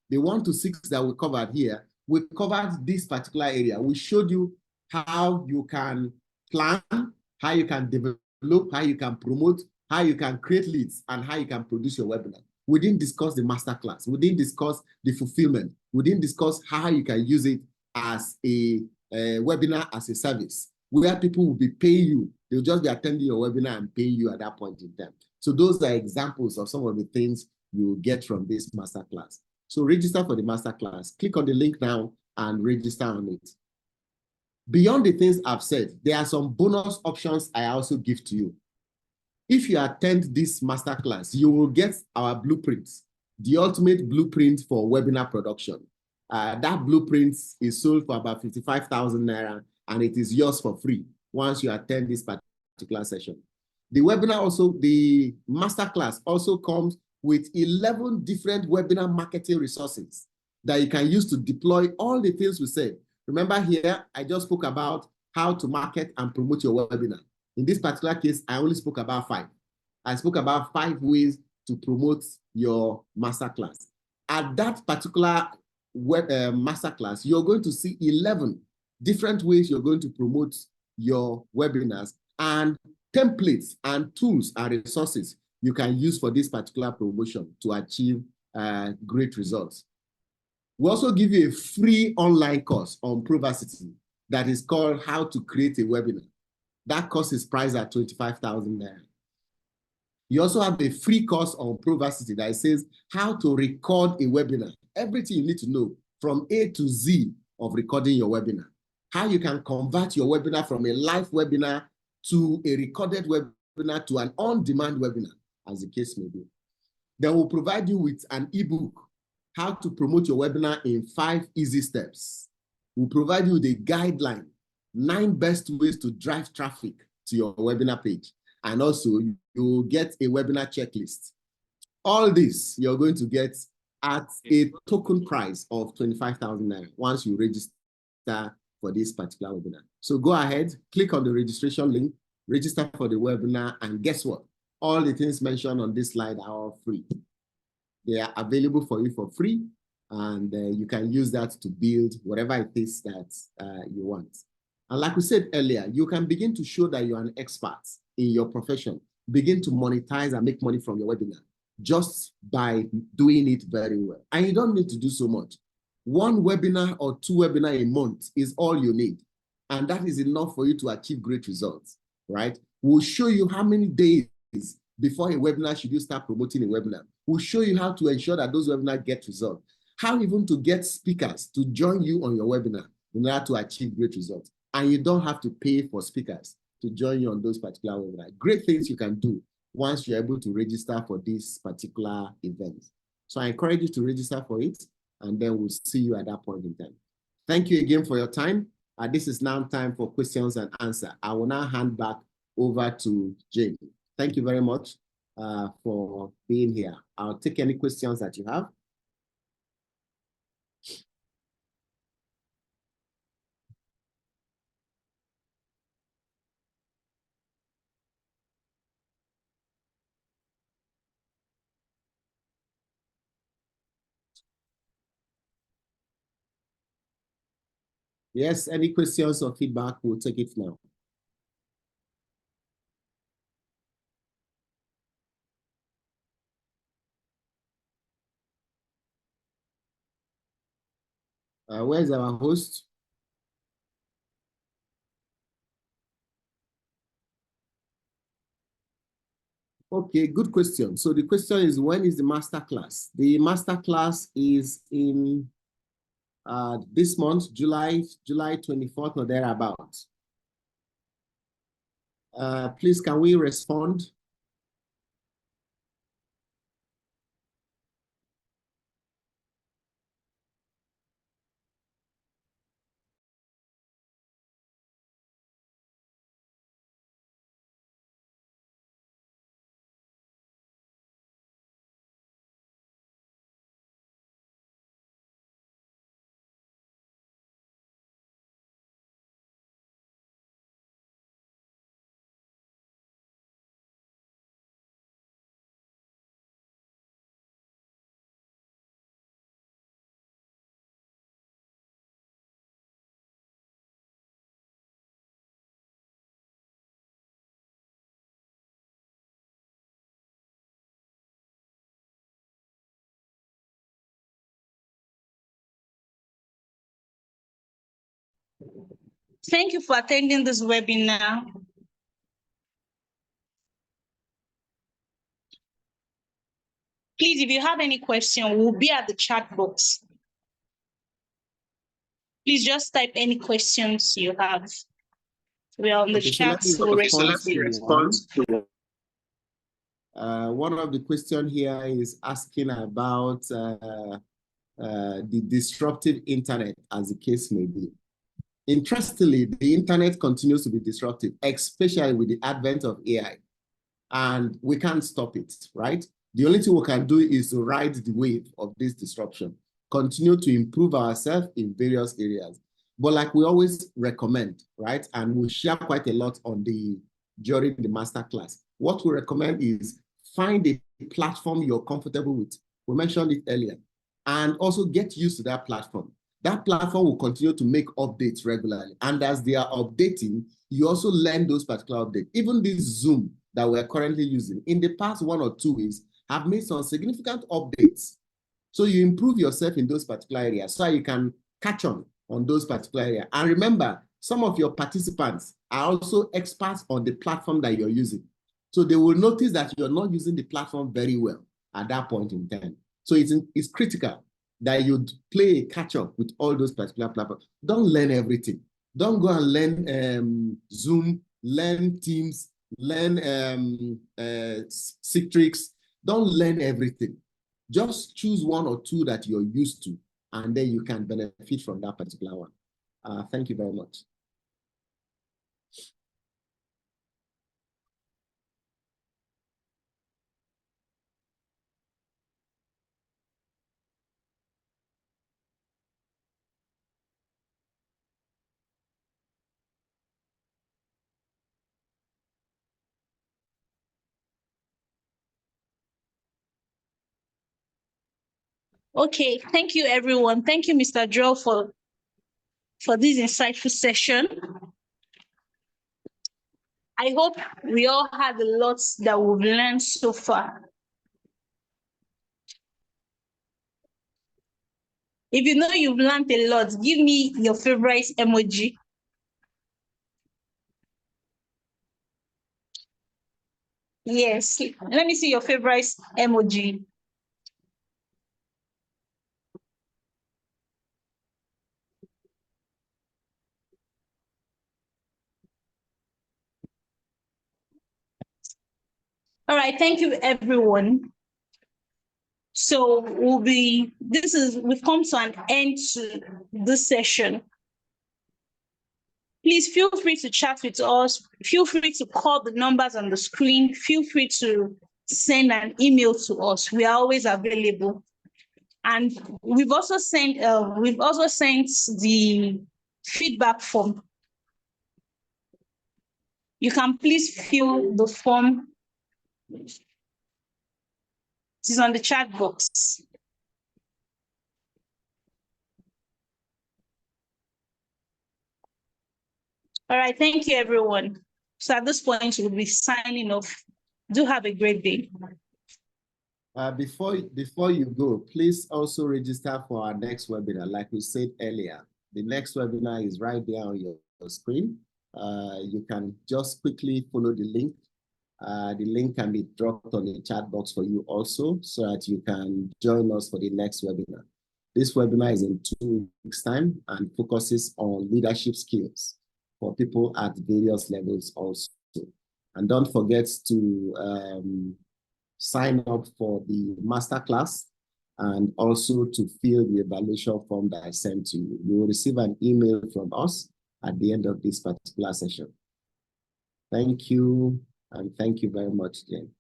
The 1 to 6 that we covered here, we covered this particular area. We showed you how you can plan, how you can develop, how you can promote, how you can create leads, and how you can produce your webinar. We didn't discuss the masterclass. We didn't discuss the fulfillment. We didn't discuss how you can use it as a webinar as a service, where people will be paying you. They'll just be attending your webinar and paying you at that point in time. So those are examples of some of the things you will get from this masterclass. So register for the masterclass. Click on the link now and register on it. Beyond the things I've said, there are some bonus options I also give to you. If you attend this masterclass, you will get our blueprints, the ultimate blueprint for webinar production. That blueprint is sold for about 55,000 Naira, and it is yours for free once you attend this particular session. The webinar also, the masterclass also comes with 11 different webinar marketing resources that you can use to deploy all the things we said. Remember here, I just spoke about how to market and promote your webinar. In this particular case, I only spoke about 5. I spoke about 5 ways to promote your masterclass. At that particular masterclass, you're going to see 11 different ways you're going to promote your webinars and templates and tools and resources you can use for this particular promotion to achieve great results. We also give you a free online course on Provacity that is called How to Create a Webinar. That course is priced at 25,000 Naira. You also have a free course on Provacity that says how to record a webinar. Everything you need to know from A to Z of recording your webinar. How you can convert your webinar from a live webinar to a recorded webinar to an on-demand webinar, as the case may be. Then we'll provide you with an ebook, how to promote your webinar in 5 easy steps. We'll provide you with a guideline, 9 best ways to drive traffic to your webinar page. And also you'll get a webinar checklist. All this you're going to get at a token price of 25,000 Naira once you register for this particular webinar. So go ahead, click on the registration link, register for the webinar, and guess what? All the things mentioned on this slide are all free. They are available for you for free, and you can use that to build whatever it is that you want. And like we said earlier, you can begin to show that you're an expert in your profession, begin to monetize and make money from your webinar just by doing it very well. And you don't need to do so much. 1 webinar or 2 webinars a month is all you need. And that is enough for you to achieve great results, right? We'll show you how many days before a webinar should you start promoting a webinar. We'll show you how to ensure that those webinars get results. How even to get speakers to join you on your webinar in order to achieve great results. And you don't have to pay for speakers to join you on those particular webinars. Great things you can do once you're able to register for this particular event. So I encourage you to register for it, and then we'll see you at that point in time. Thank you again for your time. This is now time for questions and answer. I will now hand back over to Jane. Thank you very much for being here. I'll take any questions that you have. Yes, any questions or feedback, we'll take it now. Where's our host? Okay, good question. So the question is, when is the masterclass? The masterclass is in this month, July 24th or thereabouts. Please, can we respond? Thank you for attending this webinar. Please, if you have any question, we'll be at the chat box. Please just type any questions you have. We are on the chat, so we'll respond to One of the questions here is asking about the disruptive internet, as the case may be. Interestingly, the internet continues to be disruptive, especially with the advent of AI. And we can't stop it, right? The only thing we can do is to ride the wave of this disruption, continue to improve ourselves in various areas. But like we always recommend, right? And we share quite a lot during the masterclass. What we recommend is find a platform you're comfortable with. We mentioned it earlier. And also get used to that platform. That platform will continue to make updates regularly. And as they are updating, you also learn those particular updates. Even this Zoom that we're currently using, in the past 1 or 2 weeks, have made some significant updates. So you improve yourself in those particular areas so you can catch on those particular areas. And remember, some of your participants are also experts on the platform that you're using. So they will notice that you're not using the platform very well at that point in time. So it's critical that you play a catch-up with all those particular platforms. Don't learn everything. Don't go and learn Zoom, learn Teams, learn Citrix. Don't learn everything. Just choose 1 or 2 that you're used to, and then you can benefit from that particular one. Thank you very much. Okay, thank you, everyone. Thank you, Mr. Joel, for this insightful session. I hope we all had a lot that we've learned so far. If you know you've learned a lot, give me your favorite emoji. Yes, let me see your favorite emoji. All right, thank you, everyone. So we've come to an end to this session. Please feel free to chat with us. Feel free to call the numbers on the screen. Feel free to send an email to us. We are always available. And we've also sent the feedback form. You can please fill the form. It is on the chat box. All right, thank you, everyone. So at this point, we'll be signing off. Do have a great day. Before you go, please also register for our next webinar. Like we said earlier, the next webinar is right there on your screen. You can just quickly follow the link. The link can be dropped on the chat box for you also, so that you can join us for the next webinar. This webinar is in 2 weeks' time and focuses on leadership skills for people at various levels also. And don't forget to sign up for the masterclass and also to fill the evaluation form that I sent to you. You will receive an email from us at the end of this particular session. Thank you, and thank you very much, Jane.